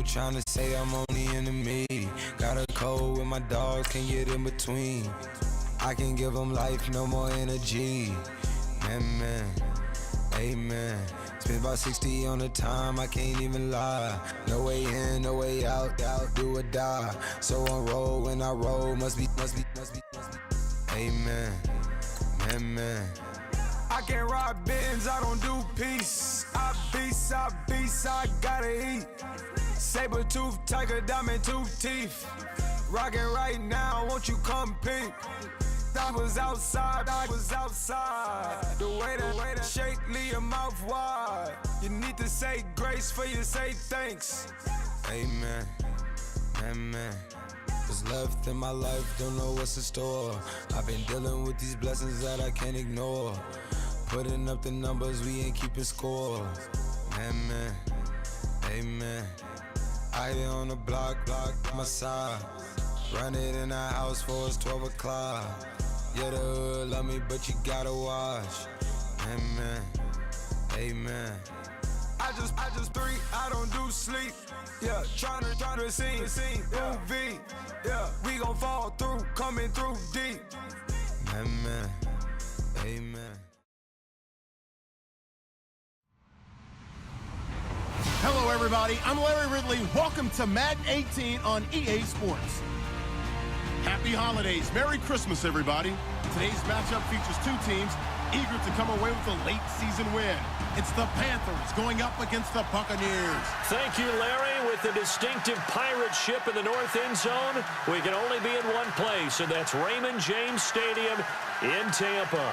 People trying to say I'm only enemy. Got a cold with my dogs, can't get in between. I can give them life, no more energy. Man, amen. Spent about 60 on the time, I can't even lie. No way in, no way out, do or die. So on roll, when I roll, must be. Amen, man. I can't ride Benz, I don't do peace. I beast, I gotta eat. Saber tooth, tiger, diamond tooth teeth. Rockin' right now, won't you come peep? I was outside. The way that shake, leave your mouth wide. You need to say grace for you say thanks. Amen, amen. What's left in my life, don't know what's in store. I've been dealing with these blessings that I can't ignore. Putting up the numbers, we ain't keeping score. Amen, amen. I here on the block, my side. Run it in the house for it's 12 o'clock. Yeah, the hood love me, but you gotta watch. Amen, amen. I just three, I don't do sleep. Yeah, tryna sing, UV. Yeah, we gon' fall through, coming through deep. Amen, amen. Hello, everybody. I'm Larry Ridley. Welcome to Madden 18 on EA Sports. Happy holidays. Merry Christmas, everybody. Today's matchup features two teams eager to come away with a late season win. It's the Panthers going up against the Buccaneers. Thank you, Larry. With the distinctive pirate ship in the north end zone, we can only be in one place, and that's Raymond James Stadium in Tampa.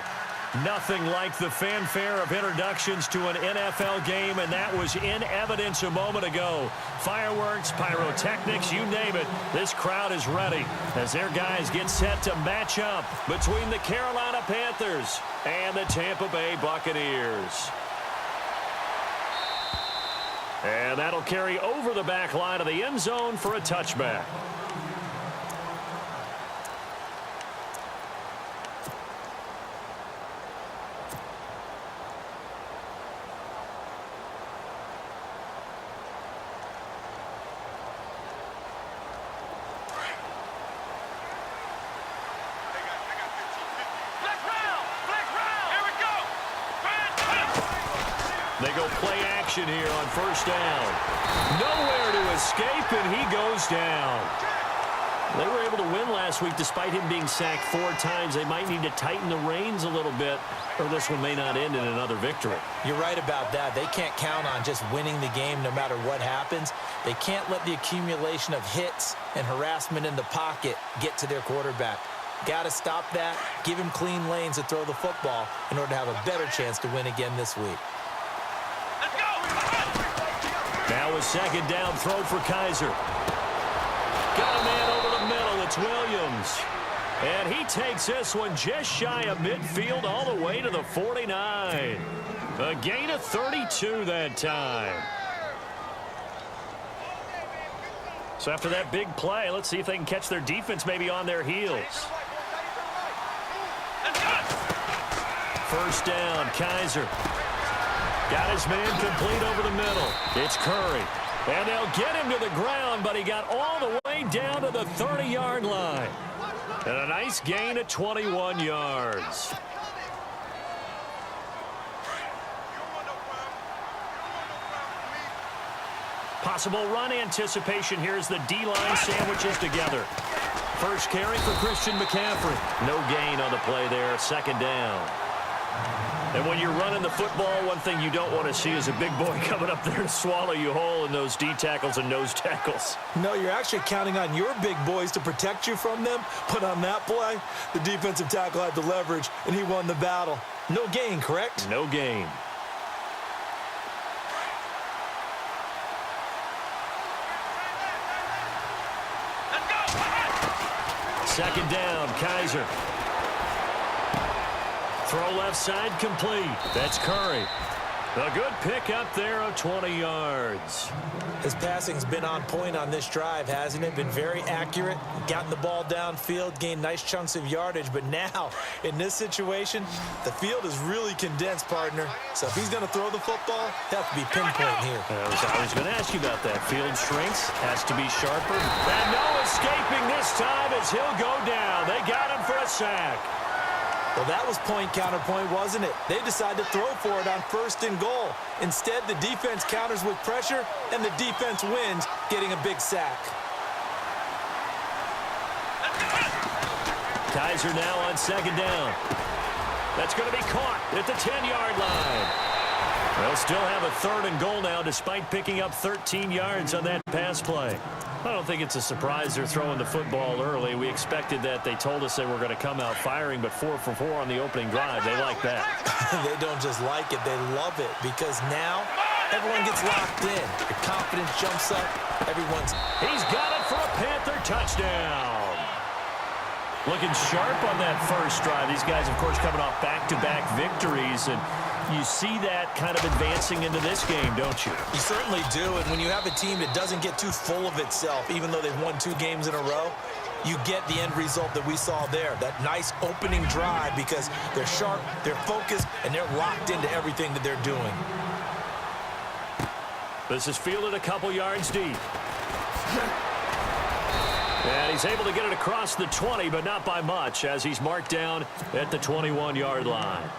Nothing like the fanfare of introductions to an NFL game, and that was in evidence a moment ago. Fireworks, pyrotechnics, you name it. This crowd is ready as their guys get set to match up between the Carolina Panthers and the Tampa Bay Buccaneers. And that'll carry over the back line of the end zone for a touchback. They go play action here on first down. Nowhere to escape, and he goes down. They were able to win last week despite him being sacked 4 times. They might need to tighten the reins a little bit, or this one may not end in another victory. You're right about that. They can't count on just winning the game no matter what happens. They can't let the accumulation of hits and harassment in the pocket get to their quarterback. Got to stop that, give him clean lanes to throw the football in order to have a better chance to win again this week. Now a second down throw for Kaiser. Got a man over the middle. It's Williams. And he takes this one just shy of midfield all the way to the 49. A gain of 32 that time. So after that big play, let's see if they can catch their defense maybe on their heels. First down, Kaiser. Got his man complete over the middle. It's Curry. And they'll get him to the ground, but he got all the way down to the 30-yard line. And a nice gain of 21 yards. Possible run anticipation here as the D-line sandwiches together. First carry for Christian McCaffrey. No gain on the play there, second down. And when you're running the football, one thing you don't want to see is a big boy coming up there to swallow you whole in those D tackles and nose tackles. No, you're actually counting on your big boys to protect you from them. But on that play, the defensive tackle had the leverage, and he won the battle. No gain, correct? No gain. Second down, Kaiser. Throw left side complete. That's Curry. A good pick up there of 20 yards. His passing's been on point on this drive, hasn't it? Been very accurate, gotten the ball downfield, gained nice chunks of yardage. But now, in this situation, the field is really condensed, partner. So if he's going to throw the football, he'll have to be pinpoint here. I was going to ask you about that. Field shrinks, has to be sharper. And no escaping this time as he'll go down. They got him for a sack. Well, that was point-counterpoint, wasn't it? They decided to throw for it on 1st and goal. Instead, the defense counters with pressure, and the defense wins, getting a big sack. Kaiser now on 2nd down. That's going to be caught at the 10-yard line. They'll still have a 3rd and goal now despite picking up 13 yards on that pass play. I don't think it's a surprise they're throwing the football early. We expected that. They told us they were going to come out firing, but 4 for 4 on the opening drive. They like that. They don't just like it, they love it, because now everyone gets locked in. The confidence jumps up. He's got it for a Panther touchdown. Looking sharp on that first drive. These guys, of course, coming off back-to-back victories, and you see that kind of advancing into this game, don't you? You certainly do, and when you have a team that doesn't get too full of itself, even though they've won 2 games in a row, you get the end result that we saw there, that nice opening drive, because they're sharp, they're focused, and they're locked into everything that they're doing. This is fielded a couple yards deep. And he's able to get it across the 20, but not by much, as he's marked down at the 21-yard line.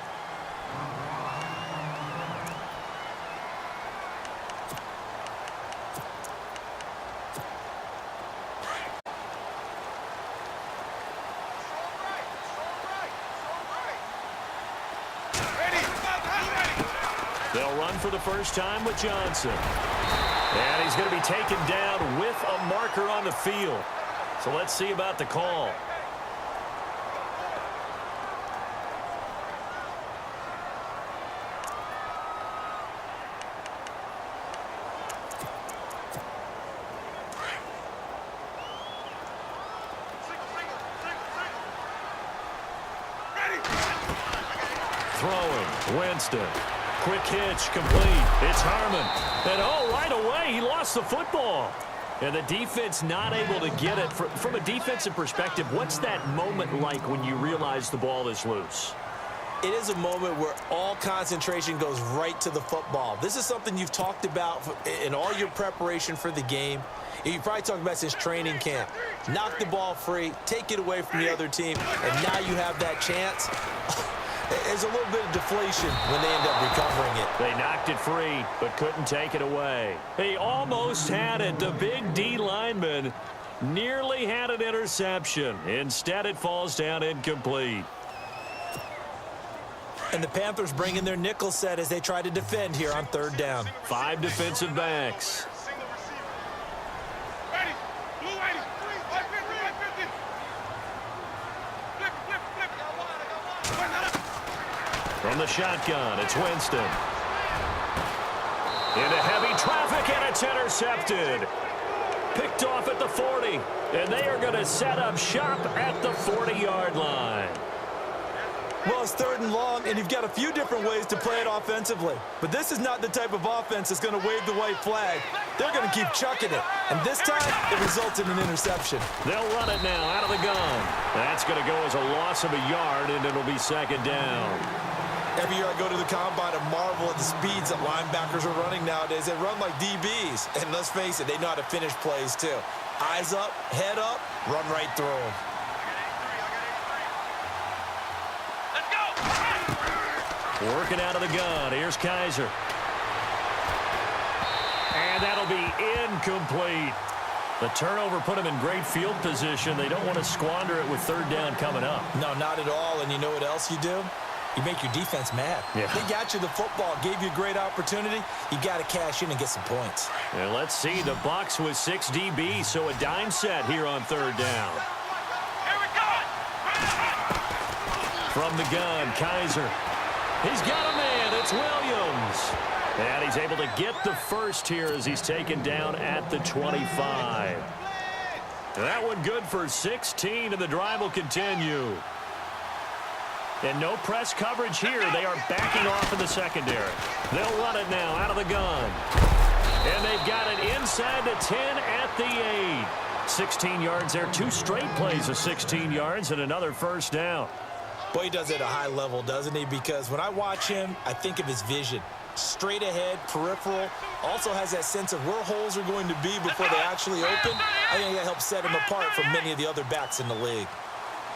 They'll run for the first time with Johnson. And he's going to be taken down with a marker on the field. So let's see about the call. Throwing, Winston. Quick hitch, complete. It's Harmon. And right away, he lost the football. And the defense not able to get it. From a defensive perspective, what's that moment like when you realize the ball is loose? It is a moment where all concentration goes right to the football. This is something you've talked about in all your preparation for the game. You probably talked about since training camp. Knock the ball free, take it away from the other team, and now you have that chance. There's a little bit of deflation when they end up recovering it. They knocked it free, but couldn't take it away. He almost had it. The big D lineman nearly had an interception. Instead, it falls down incomplete. And the Panthers bring in their nickel set as they try to defend here on 3rd down. 5 defensive backs. From the shotgun, it's Winston. Into heavy traffic, and it's intercepted. Picked off at the 40, and they are going to set up shop at the 40-yard line. Well, it's 3rd and long, and you've got a few different ways to play it offensively. But this is not the type of offense that's going to wave the white flag. They're going to keep chucking it. And this time, it results in an interception. They'll run it now out of the gun. That's going to go as a loss of a yard, and it'll be 2nd down. Every year I go to the combine and marvel at the speeds that linebackers are running nowadays. They run like DBs. And let's face it, they know how to finish plays too. Eyes up, head up, run right through them. Working out of the gun. Here's Kaiser. And that'll be incomplete. The turnover put them in great field position. They don't want to squander it with 3rd down coming up. No, not at all. And you know what else you do? You make your defense mad. Yeah. They got you the football, gave you a great opportunity. You got to cash in and get some points. And let's see, the Bucs with 6 DBs, so a dime set here on 3rd down. Here we go. From the gun, Kaiser. He's got a man. It's Williams. And he's able to get the first here as he's taken down at the 25. That one good for 16, and the drive will continue. And no press coverage here. They are backing off in the secondary. They'll run it now out of the gun. And they've got it inside the 10 at the 8. 16 yards there. 2 straight plays of 16 yards and another first down. Boy, he does it at a high level, doesn't he? Because when I watch him, I think of his vision. Straight ahead, peripheral. Also has that sense of where holes are going to be before they actually open. I think that helps set him apart from many of the other backs in the league.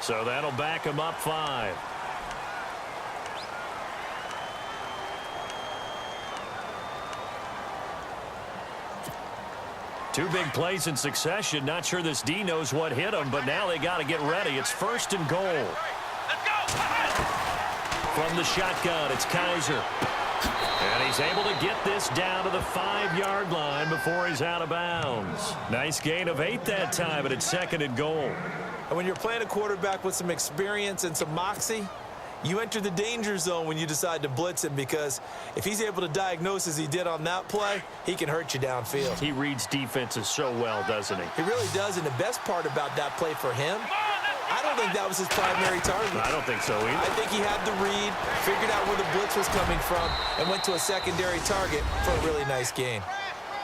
So that'll back him up 5. Two big plays in succession. Not sure this D knows what hit him, but now they got to get ready. It's 1st and goal. From the shotgun, it's Kaiser. And he's able to get this down to the 5-yard line before he's out of bounds. Nice gain of 8 that time, but it's 2nd and goal. And when you're playing a quarterback with some experience and some moxie, you enter the danger zone when you decide to blitz him, because if he's able to diagnose as he did on that play, he can hurt you downfield. He reads defenses so well, doesn't he? He really does, and the best part about that play for him, I don't think that was his primary target. I don't think so either. I think he had the read, figured out where the blitz was coming from, and went to a secondary target for a really nice gain.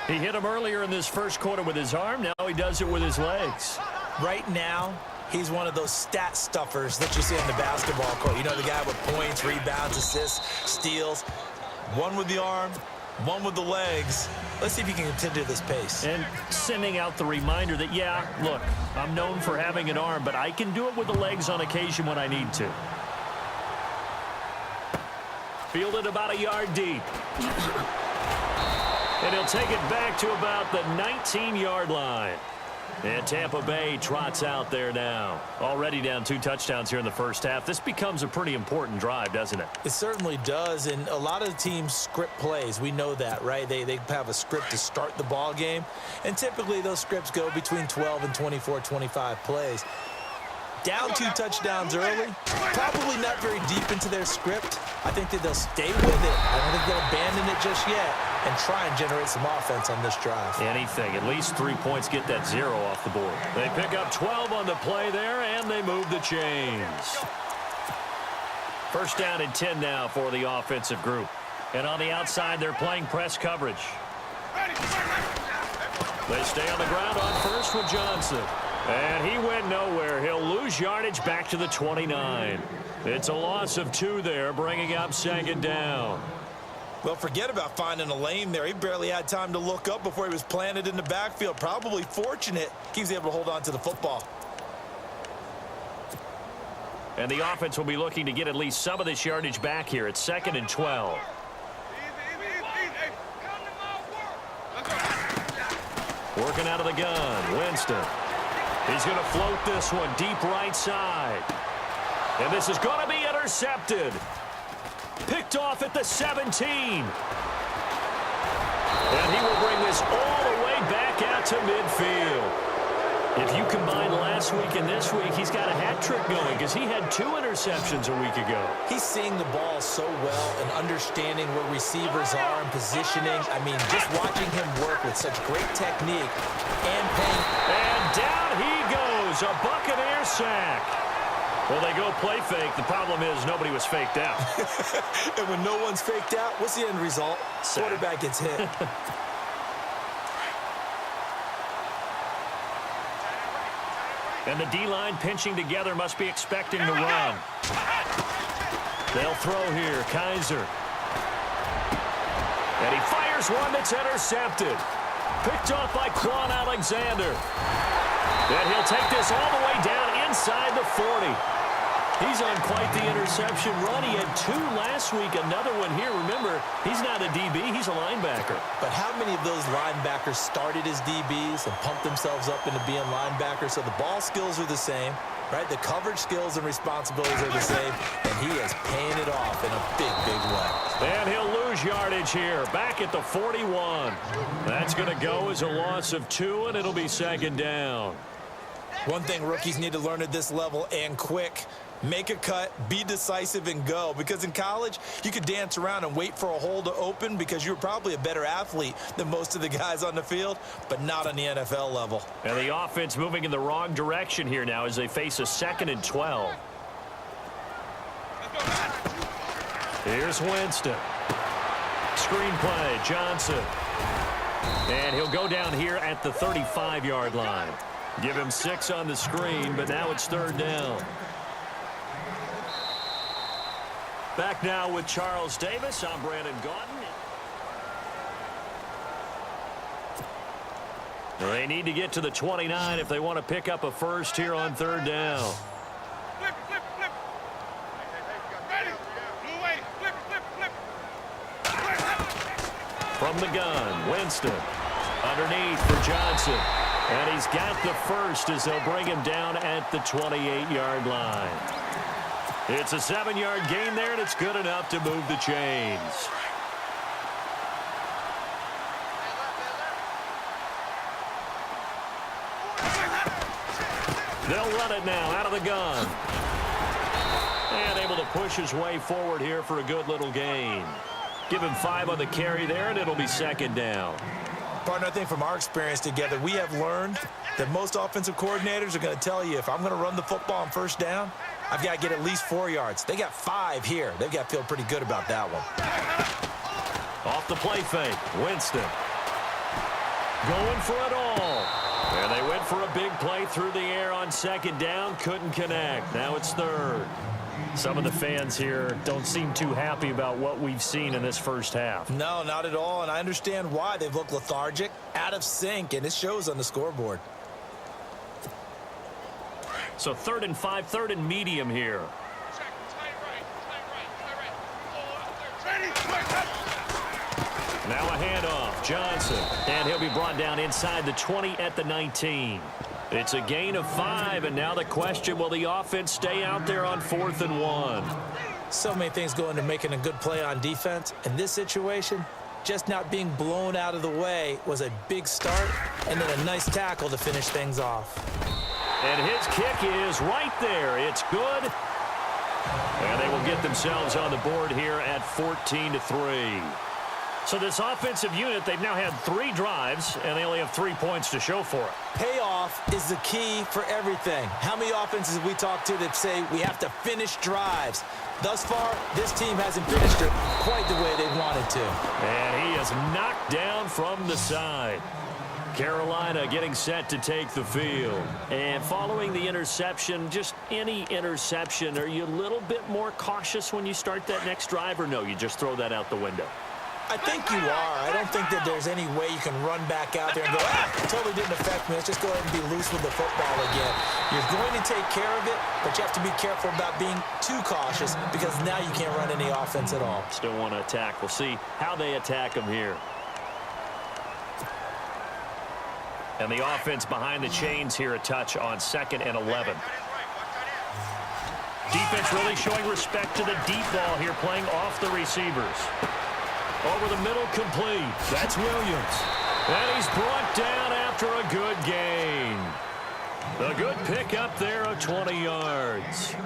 He hit him earlier in this first quarter with his arm. Now he does it with his legs. Right now, he's one of those stat stuffers that you see on the basketball court. You know, the guy with points, rebounds, assists, steals. One with the arm, one with the legs. Let's see if he can continue this pace. And sending out the reminder that, yeah, look, I'm known for having an arm, but I can do it with the legs on occasion when I need to. Fielded about a yard deep. And he'll take it back to about the 19-yard line. And Tampa Bay trots out there now. Already down 2 touchdowns here in the first half. This becomes a pretty important drive, doesn't it? It certainly does, and a lot of the teams script plays. We know that, right? They have a script to start the ball game, and typically those scripts go between 12 and 24, 25 plays. Down 2 touchdowns early, probably not very deep into their script. I think that they'll stay with it. I don't think they'll abandon it just yet and try and generate some offense on this drive. Anything. At least 3 points, get that 0 off the board. They pick up 12 on the play there, and they move the chains. First down and 10 now for the offensive group. And on the outside, they're playing press coverage. They stay on the ground on first with Johnson. And he went nowhere. He'll lose yardage back to the 29. It's a loss of 2 there, bringing up 2nd down. Well, forget about finding a lane there. He barely had time to look up before he was planted in the backfield. Probably fortunate he was able to hold on to the football. And the offense will be looking to get at least some of this yardage back here. It's 2nd and 12. Working out of the gun, Winston. He's going to float this one deep right side. And this is going to be intercepted. Picked off at the 17. And he will bring this all the way back out to midfield. If you combine last week and this week, he's got a hat trick going because he had 2 interceptions a week ago. He's seeing the ball so well and understanding where receivers are and positioning. I mean, just watching him work with such great technique and pain. And down he goes, a Buccaneer sack. Well, they go play fake. The problem is nobody was faked out. And when no one's faked out, what's the end result? Sack. Quarterback gets hit. And the D-line pinching together must be expecting the run. They'll throw here, Kaiser. And he fires one that's intercepted. Picked off by Quan Alexander. And he'll take this all the way down inside the 40. He's on quite the interception run. He had 2 last week, another one here. Remember, he's not a DB, he's a linebacker. But how many of those linebackers started as DBs and pumped themselves up into being linebackers? So the ball skills are the same, right? The coverage skills and responsibilities are the same, and he is paying it off in a big, big way. And he'll lose yardage here, back at the 41. That's going to go as a loss of 2, and it'll be 2nd down. One thing rookies need to learn at this level, and quick, make a cut, be decisive, and go. Because in college, you could dance around and wait for a hole to open because you're probably a better athlete than most of the guys on the field, but not on the NFL level. And the offense moving in the wrong direction here now as they face a 2nd and 12. Here's Winston. Screenplay, Johnson. And he'll go down here at the 35-yard line. Give him 6 on the screen, but now it's 3rd down. Back now with Charles Davis. I'm Brandon Gaudin. They need to get to the 29 if they want to pick up a first here on 3rd down. From the gun, Winston. Underneath for Johnson. And he's got the first as they'll bring him down at the 28-yard line. It's a 7-yard gain there, and it's good enough to move the chains. They'll run it now out of the gun. And able to push his way forward here for a good little gain. Give him 5 on the carry there, and it'll be 2nd down. Partner, I think from our experience together, we have learned that most offensive coordinators are going to tell you, if I'm going to run the football on 1st down, I've got to get at least 4 yards. They got 5 here. They've got to feel pretty good about that one. Off the play fake, Winston. Going for it all. And they went for a big play through the air on 2nd down. Couldn't connect. Now it's 3rd. Some of the fans here don't seem too happy about what we've seen in this first half. No, not at all, and I understand why. They've looked lethargic, out of sync, and it shows on the scoreboard. So 3rd and 5, 3rd and medium here. Now a handoff, Johnson, and he'll be brought down inside the 20 at the 19. It's a gain of 5, and now the question, will the offense stay out there on 4th and 1? So many things go into making a good play on defense. In this situation, just not being blown out of the way was a big start, and then a nice tackle to finish things off. And his kick is right there. It's good. And they will get themselves on the board here at 14-3. So this offensive unit, they've now had 3 drives, and they only have 3 points to show for it. Payoff is the key for everything. How many offenses have we talked to that say we have to finish drives? Thus far, this team hasn't finished it quite the way they wanted to. And he is knocked down from the side. Carolina getting set to take the field. And following the interception, just any interception, are you a little bit more cautious when you start that next drive, or no, you just throw that out the window? I think you are. I don't think that there's any way you can run back out there and go, it totally didn't affect me. Let's just go ahead and be loose with the football again. You're going to take care of it, but you have to be careful about being too cautious because now you can't run any offense at all. Still want to attack. We'll see how they attack him here. And the offense behind the chains here, a touch on 2nd and 11. Defense really showing respect to the deep ball here, playing off the receivers. Over the middle, complete. That's Williams. And he's brought down after a good gain. A good pickup there of 20 yards.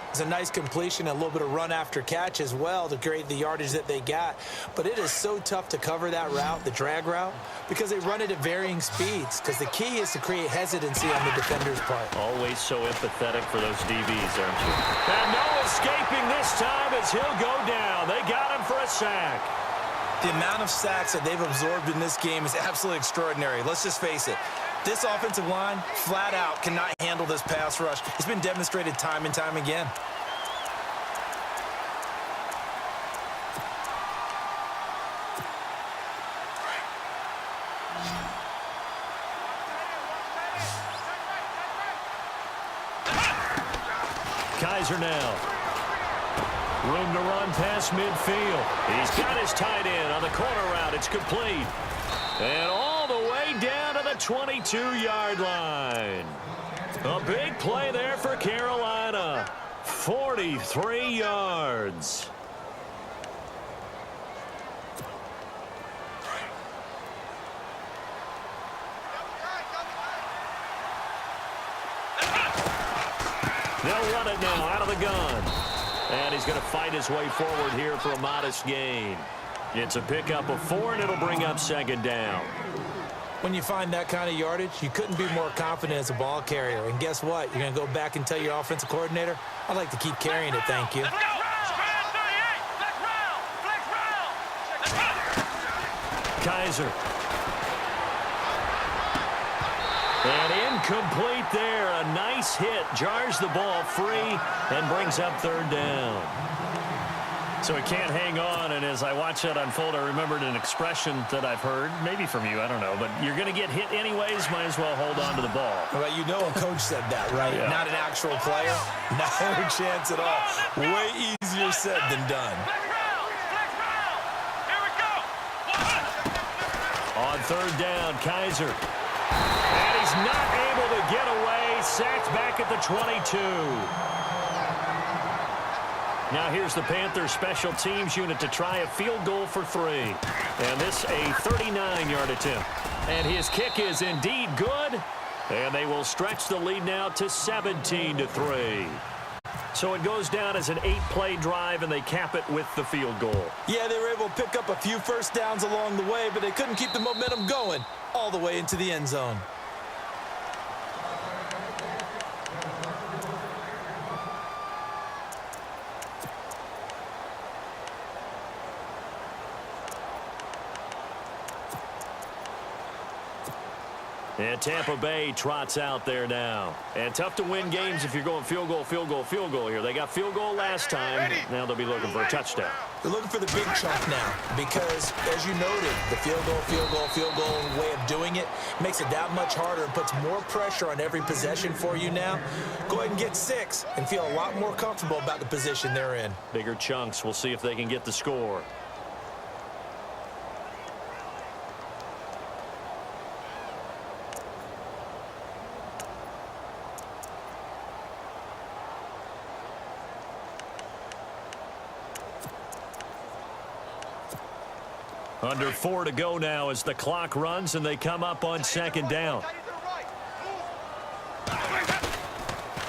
It's a nice completion, a little bit of run after catch as well to create the yardage that they got. But it is so tough to cover that route, the drag route, because they run it at varying speeds. Because the key is to create hesitancy on the defender's part. Always so empathetic for those DBs, aren't you? And no escaping this time as he'll go down. They got him for a sack. The amount of sacks that they've absorbed in this game is absolutely extraordinary. Let's just face it. This offensive line, flat out, cannot handle this pass rush. It's been demonstrated time and time again. Kaiser now. Room to run past midfield. He's got his tight end on the corner route. It's complete. And all the way down to the 22-yard line. A big play there for Carolina. 43 yards. They'll run it now out of the gun. And he's going to fight his way forward here for a modest gain. It's a pickup of 4, and it'll bring up 2nd down. When you find that kind of yardage, you couldn't be more confident as a ball carrier. And guess what? You're going to go back and tell your offensive coordinator, I'd like to keep carrying it, thank you. Kaiser. And incomplete there. A nice hit. Jars the ball free and brings up third down. So he can't hang on, and as I watch that unfold, I remembered an expression that I've heard, maybe from you, I don't know, but you're going to get hit anyways, might as well hold on to the ball. Well, you know a coach said that, right? Yeah. Not an actual player. No chance at all. Way easier said than done. On third down, Kaiser. And he's not able to get away. Sacked back at the 22. Now here's the Panthers special teams unit to try a field goal for 3. And this a 39-yard attempt. And his kick is indeed good. And they will stretch the lead now to 17-3. So it goes down as an 8-play drive, and they cap it with the field goal. Yeah, they were able to pick up a few first downs along the way, but they couldn't keep the momentum going all the way into the end zone. And Tampa Bay trots out there now. And tough to win games if you're going field goal, field goal, field goal here. They got field goal last time. Now they'll be looking for a touchdown. They're looking for the big chunk now because, as you noted, the field goal way of doing it makes it that much harder and puts more pressure on every possession for you now. Go ahead and get 6 and feel a lot more comfortable about the position they're in. Bigger chunks. We'll see if they can get the score. Under 4 to go now as the clock runs and they come up on second down.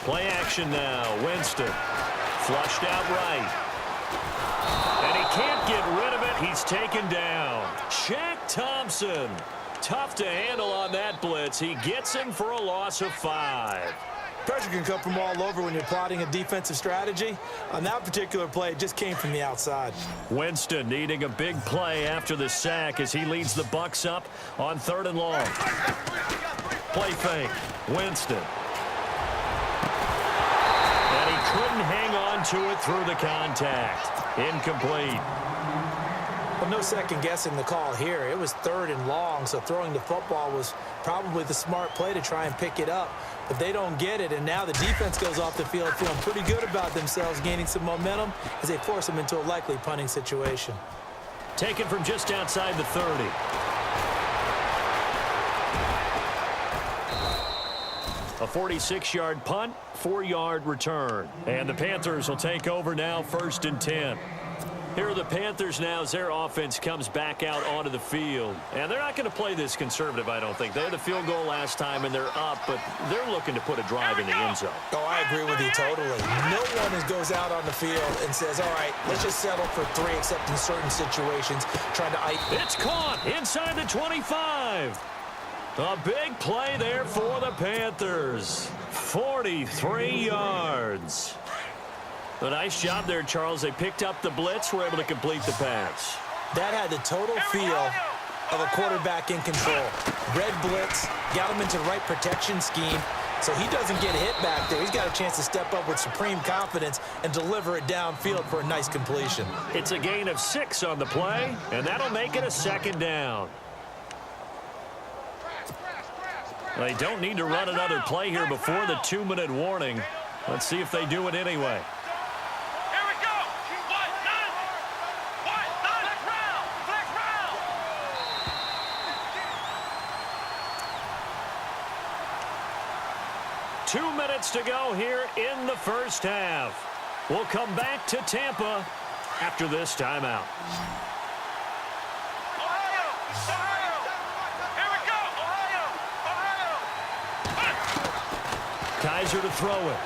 Play action now. Winston. Flushed out right. And he can't get rid of it. He's taken down. Shaq Thompson. Tough to handle on that blitz. He gets him for a loss of 5. Pressure can come from all over when you're plotting a defensive strategy. On that particular play, it just came from the outside. Winston needing a big play after the sack as he leads the Bucs up on 3rd and long. Play fake. Winston. And he couldn't hang on to it through the contact. Incomplete. Well, no second guessing the call here. It was 3rd and long, so throwing the football was probably the smart play to try and pick it up. But they don't get it, and now the defense goes off the field feeling pretty good about themselves, gaining some momentum as they force them into a likely punting situation. Taken from just outside the 30. A 46-yard punt, 4-yard return. And the Panthers will take over now 1st and 10. Here are the Panthers now as their offense comes back out onto the field. And they're not going to play this conservative, I don't think. They had a field goal last time, and they're up, but they're looking to put a drive in the end zone. Oh, I agree with you totally. No one goes out on the field and says, all right, let's just settle for 3, except in certain situations, trying to... It's caught inside the 25. A big play there for the Panthers. 43 yards. A nice job there, Charles. They picked up the blitz, were able to complete the pass. That had the total feel of a quarterback in control. Red blitz, got him into the right protection scheme, so he doesn't get hit back there. He's got a chance to step up with supreme confidence and deliver it downfield for a nice completion. It's a gain of 6 on the play, and that'll make it a 2nd down. They don't need to run another play here before the 2-minute warning. Let's see if they do it anyway. Two minutes to go here in the first half. We'll come back to Tampa after this timeout. Kaiser to throw it.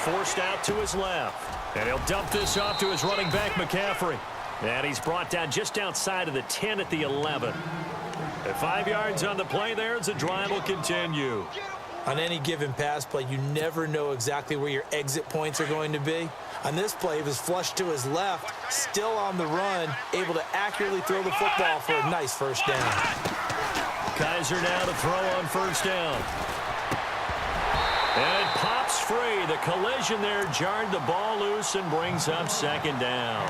Forced out to his left. And he'll dump this off to his running back, McCaffrey. And he's brought down just outside of the 10 at the 11. At 5 yards on the play there as the drive will continue. On any given pass play, you never know exactly where your exit points are going to be. On this play, he was flushed to his left, still on the run, able to accurately throw the football for a nice first down. Kaiser now to throw on first down. And it pops free. The collision there jarred the ball loose and brings up second down.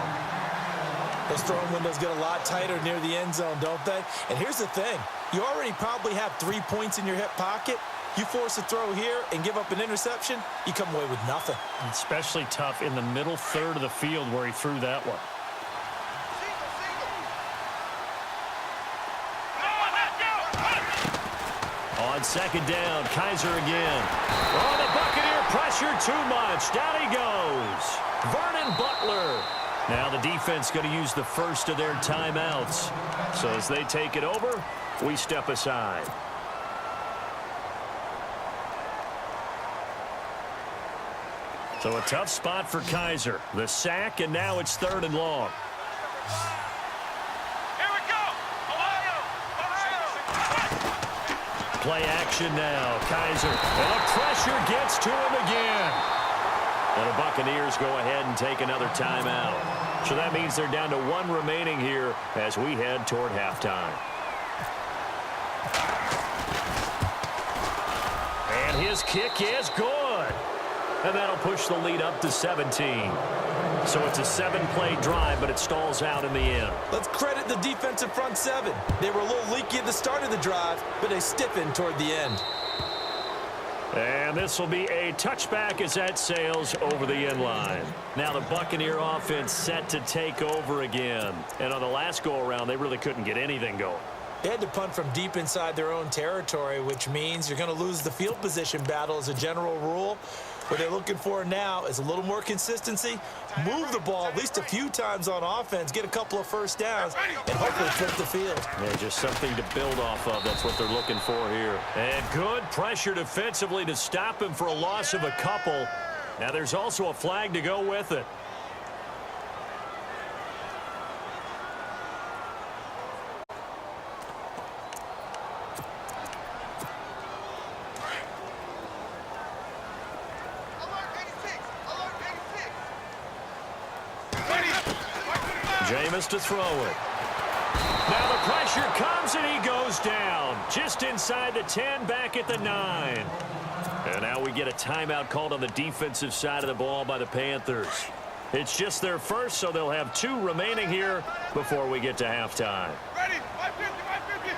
Those throwing windows get a lot tighter near the end zone, don't they? And here's the thing. You already probably have 3 points in your hip pocket. You force a throw here and give up an interception, you come away with nothing. Especially tough in the middle third of the field where he threw that one. On second down, Kaiser again. Oh, the Buccaneer pressure too much. Down he goes. Vernon Butler. Now the defense going to use the first of their timeouts. So as they take it over, we step aside. So a tough spot for Kaiser. The sack, and now it's 3rd and long. Here we go! Ohio! Play action now. Kaiser. And the pressure gets to him again. And the Buccaneers go ahead and take another timeout. So that means they're down to 1 remaining here as we head toward halftime. And his kick is good. And that'll push the lead up to 17. So it's a 7-play drive, but it stalls out in the end. Let's credit the defensive front 7. They were a little leaky at the start of the drive, but they stiffened toward the end. And this will be a touchback as that sails over the end line. Now the Buccaneer offense set to take over again. And on the last go-around, they really couldn't get anything going. They had to punt from deep inside their own territory, which means you're going to lose the field position battle as a general rule. What they're looking for now is a little more consistency, move the ball at least a few times on offense, get a couple of first downs, and hopefully flip the field. Yeah, just something to build off of. That's what they're looking for here. And good pressure defensively to stop him for a loss of a couple. Now there's also a flag to go with it. Jameis to throw it. Now the pressure comes and he goes down. Just inside the 10, back at the 9. And now we get a timeout called on the defensive side of the ball by the Panthers. It's just their first, so they'll have 2 remaining here before we get to halftime. Ready? 550.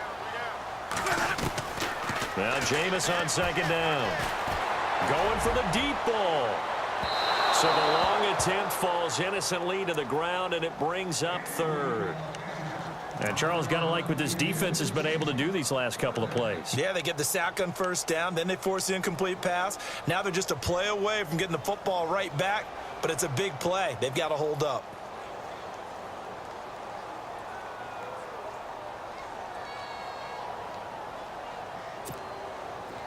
Now Jameis on second down. Going for the deep ball. So the long attempt falls innocently to the ground, and it brings up 3rd. And Charles, got to like what this defense has been able to do these last couple of plays. Yeah, they get the sack on first down, then they force the incomplete pass. Now they're just a play away from getting the football right back, but it's a big play. They've got to hold up.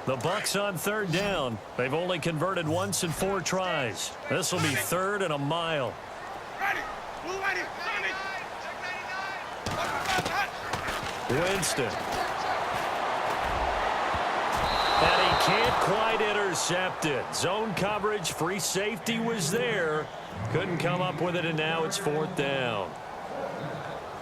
The Bucs on 3rd down. They've only converted once in 4 tries. This will be 3rd and a mile. Ready? Blue ready. Winston. And he can't quite intercept it. Zone coverage, free safety was there. Couldn't come up with it, and now it's 4th down.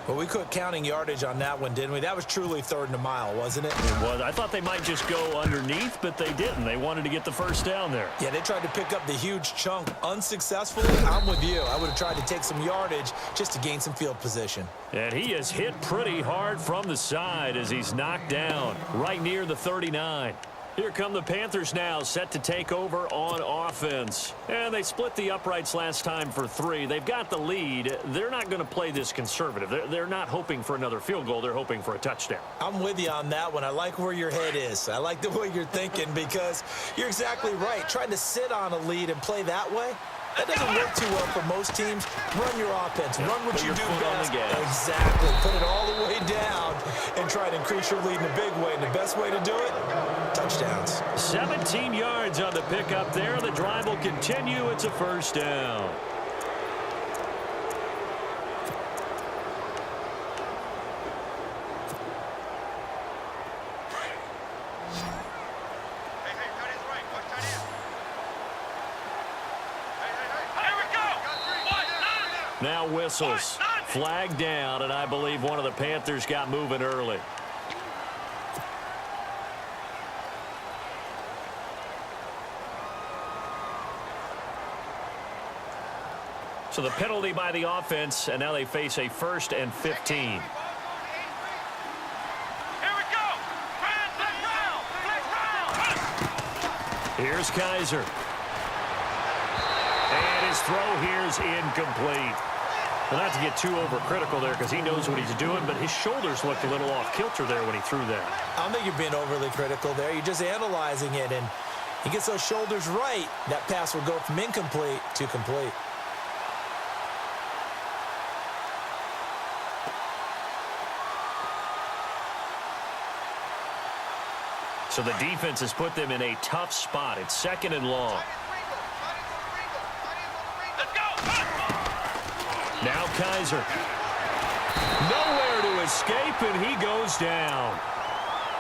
Well, we quit counting yardage on that one, didn't we? That was truly 3rd and a mile, wasn't it? It was. I thought they might just go underneath, but they didn't. They wanted to get the first down there. Yeah, they tried to pick up the huge chunk unsuccessfully. I'm with you. I would have tried to take some yardage just to gain some field position. And he is hit pretty hard from the side as he's knocked down right near the 39. Here come the Panthers now, set to take over on offense. And they split the uprights last time for 3. They've got the lead. They're not going to play this conservative. They're not hoping for another field goal. They're hoping for a touchdown. I'm with you on that one. I like where your head is. I like the way you're thinking because you're exactly right. Trying to sit on a lead and play that way, that doesn't work too well for most teams. Run your offense. Run what you do best. Exactly. Put it all the way down and try to increase your lead in a big way. And the best way to do it, touchdowns. 17 yards on the pickup there. The drive will continue. It's a first down. Here we go. Now whistles. Flag down, and I believe one of the Panthers got moving early. So the penalty by the offense, and now they face a 1st and 15. Here we go. Flag round. Here's Kaiser. And his throw here is incomplete. Well, not to get too overcritical there because he knows what he's doing, but his shoulders looked a little off kilter there when he threw that. I don't think you're being overly critical there. You're just analyzing it, and he gets those shoulders right. That pass will go from incomplete to complete. So the defense has put them in a tough spot. It's 2nd and long. Let's go. Now Kaiser. Nowhere to escape, and he goes down.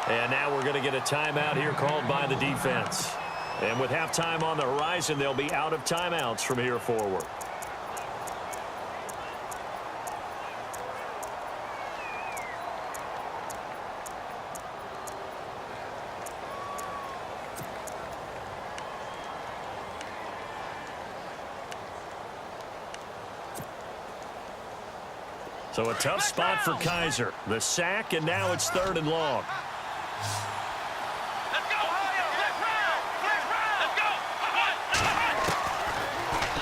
And now we're going to get a timeout here called by the defense. And with halftime on the horizon, they'll be out of timeouts from here forward. So a tough spot for Kaiser. The sack, and now it's 3rd and long. Let's go. Flag round. Let's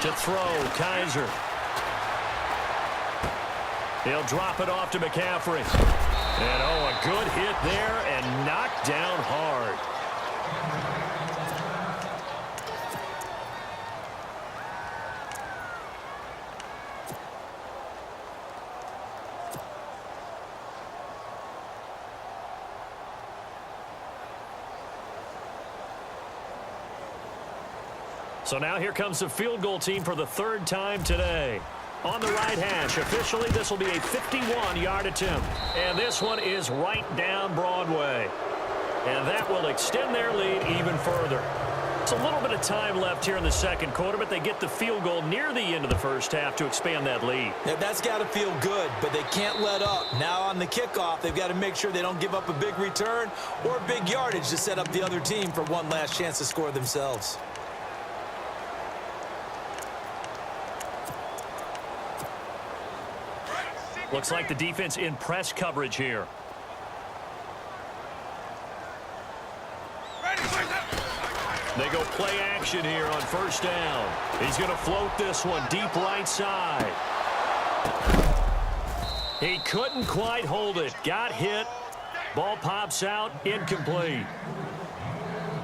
go. To throw, Kaiser. He'll drop it off to McCaffrey. And, oh, a good hit there and knocked down hard. So now here comes the field goal team for the 3rd time today. On the right hash, officially this will be a 51-yard attempt. And this one is right down Broadway. And that will extend their lead even further. It's a little bit of time left here in the 2nd quarter, but they get the field goal near the end of the 1st half to expand that lead. Yeah, that's got to feel good, but they can't let up. Now on the kickoff, they've got to make sure they don't give up a big return or big yardage to set up the other team for one last chance to score themselves. Looks like the defense in press coverage here. They go play action here on 1st down. He's going to float this one deep right side. He couldn't quite hold it. Got hit. Ball pops out. Incomplete.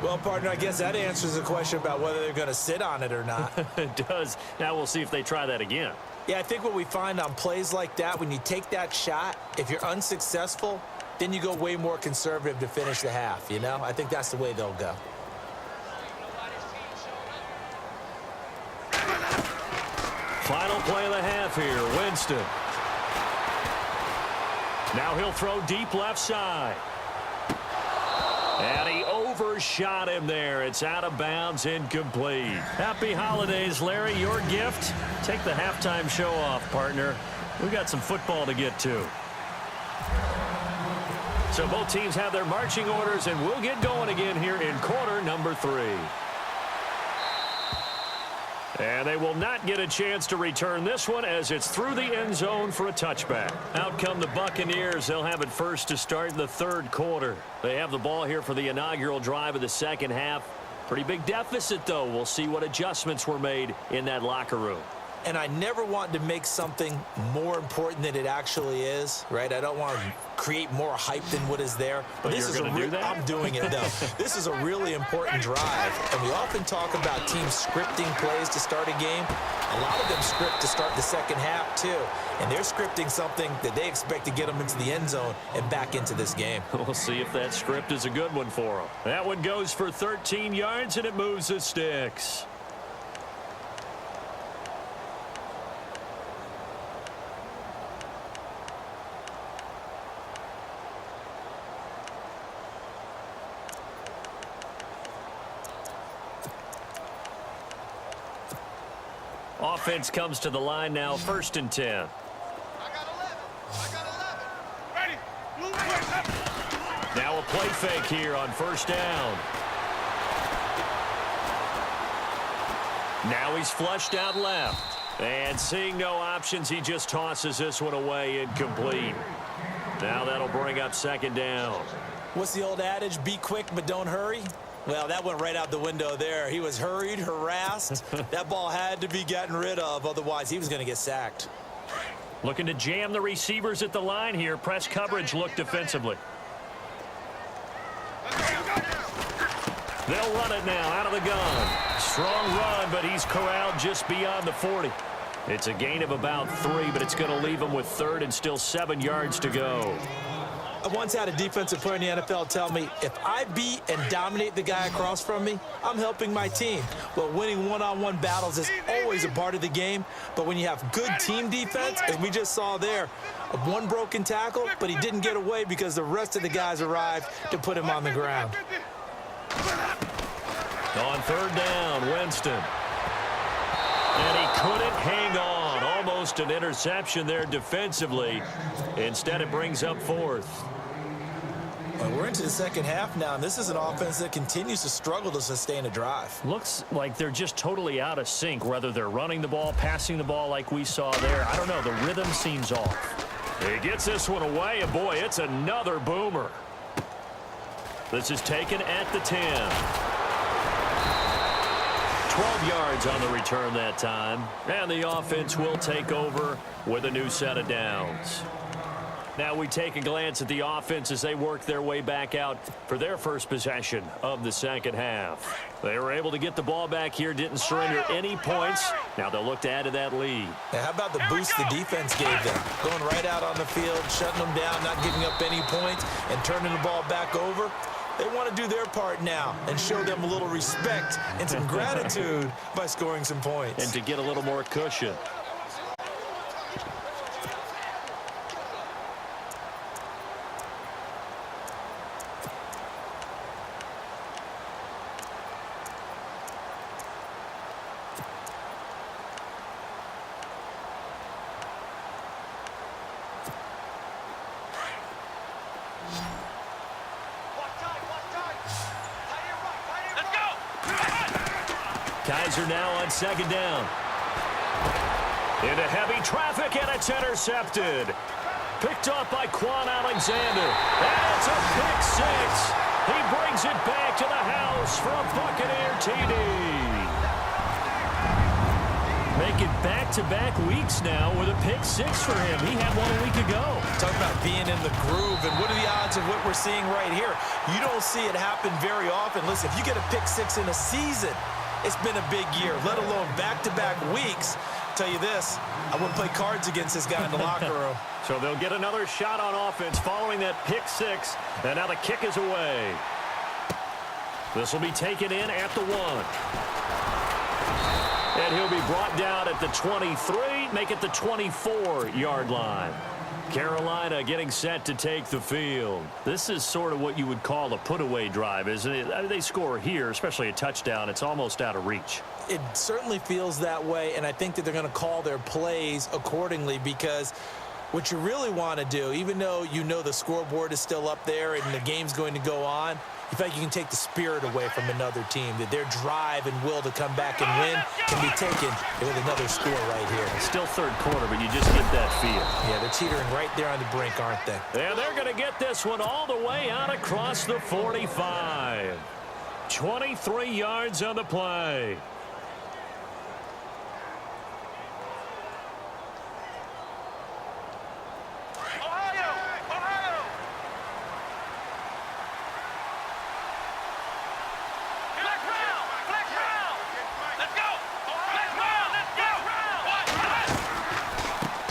Well, partner, I guess that answers the question about whether they're going to sit on it or not. It does. Now we'll see if they try that again. Yeah, I think what we find on plays like that, when you take that shot, if you're unsuccessful, then you go way more conservative to finish the half, you know? I think that's the way they'll go. Final play of the half here, Winston. Now he'll throw deep left side. And he overshot him there. It's out of bounds, incomplete. Happy holidays, Larry. Your gift? Take the halftime show off, partner. We got some football to get to. So both teams have their marching orders, and we'll get going again here in quarter number 3. And they will not get a chance to return this one as it's through the end zone for a touchback. Out come the Buccaneers. They'll have it first to start the 3rd quarter. They have the ball here for the inaugural drive of the 2nd half. Pretty big deficit, though. We'll see what adjustments were made in that locker room. And I never want to make something more important than it actually is, right? I don't want to create more hype than what is there. But this you're is going to do that? I'm doing it, though. This is a really important drive. And we often talk about teams scripting plays to start a game. A lot of them script to start the 2nd half, too. And they're scripting something that they expect to get them into the end zone and back into this game. We'll see if that script is a good one for them. That one goes for 13 yards, and it moves the sticks. Offense comes to the line now, 1st and 10. I got 11. I got 11. Ready. Move quick. Now a play fake here on 1st down. Now he's flushed out left. And seeing no options, he just tosses this one away, incomplete. Now that'll bring up 2nd down. What's the old adage? Be quick, but don't hurry. Well, that went right out the window there. He was hurried, harassed. That ball had to be gotten rid of. Otherwise, he was going to get sacked. Looking to jam the receivers at the line here. Press coverage look defensively. They'll run it now out of the gun. Strong run, but he's corralled just beyond the 40. It's a gain of about 3, but it's going to leave him with 3rd and still 7 yards to go. I once had a defensive player in the NFL tell me, if I beat and dominate the guy across from me, I'm helping my team. Well, winning one-on-one battles is always a part of the game, but when you have good team defense, as we just saw there, one broken tackle, but he didn't get away because the rest of the guys arrived to put him on the ground. On 3rd down, Winston. And he couldn't hang on. Almost an interception there defensively. Instead, it brings up 4th. Well, we're into the 2nd half now, and this is an offense that continues to struggle to sustain a drive. Looks like they're just totally out of sync, whether they're running the ball, passing the ball like we saw there. I don't know. The rhythm seems off. He gets this one away, and boy, it's another boomer. This is taken at the 10. 12 yards on the return that time. And the offense will take over with a new set of downs. Now we take a glance at the offense as they work their way back out for their first possession of the 2nd half. They were able to get the ball back here, didn't surrender any points. Now they'll look to add to that lead. Now, how about the boost the defense gave them? Going right out on the field, shutting them down, not giving up any points, and turning the ball back over. They want to do their part now and show them a little respect and some gratitude by scoring some points. And to get a little more cushion. Kaiser now on 2nd down. Into heavy traffic, and it's intercepted. Picked off by Quan Alexander. And it's a pick 6. He brings it back to the house for a Buccaneer TD. Make it back-to-back weeks now with a pick 6 for him. He had one a week ago. Talk about being in the groove, and what are the odds of what we're seeing right here? You don't see it happen very often. Listen, if you get a pick 6 in a season, it's been a big year, let alone back-to-back weeks. Tell you this, I wouldn't play cards against this guy in the locker room. So they'll get another shot on offense following that pick 6, and now the kick is away. This will be taken in at the 1. And he'll be brought down at the 23, make it the 24-yard line. Carolina getting set to take the field. This is sort of what you would call a put-away drive, isn't it? I mean, they score here, especially a touchdown. It's almost out of reach. It certainly feels that way, and I think that they're going to call their plays accordingly, because what you really want to do, even though you know the scoreboard is still up there and the game's going to go on, you feel like you can take the spirit away from another team, that their drive and will to come back and win can be taken with another score right here. Still 3rd quarter, but you just get that feel. Yeah, they're teetering right there on the brink, aren't they? And they're going to get this one all the way out across the 45. 23 yards on the play.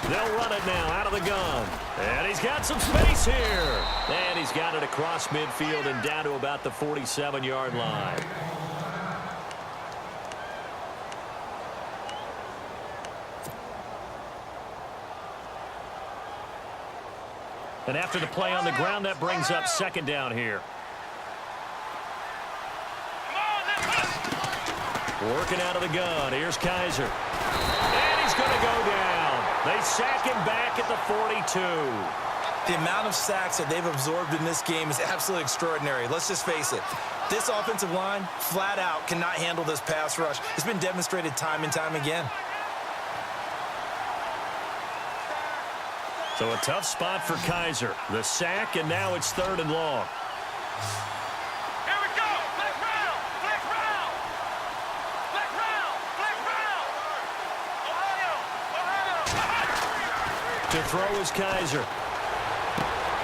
They'll run it now out of the gun. And he's got some space here. And he's got it across midfield and down to about the 47-yard line. And after the play on the ground, that brings up 2nd down here. Working out of the gun. Here's Kaiser. And he's going to go down. They sack him back at the 42. The amount of sacks that they've absorbed in this game is absolutely extraordinary. Let's just face it. This offensive line, flat out, cannot handle this pass rush. It's been demonstrated time and time again. So a tough spot for Kaiser. The sack, and now it's 3rd and long. Here we go. Flex round. Flex round. Flex round. Flex round. Ohio. To throw is Kaiser.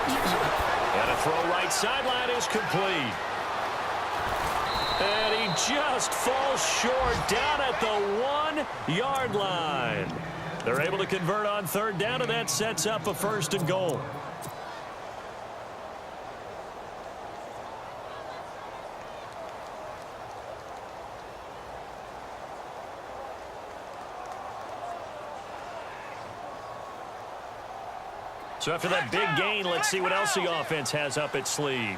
And a throw right sideline is complete. And he just falls short down at the 1-yard line. They're able to convert on 3rd down, and that sets up a 1st and goal. So after that big gain, let's see what else the offense has up its sleeve.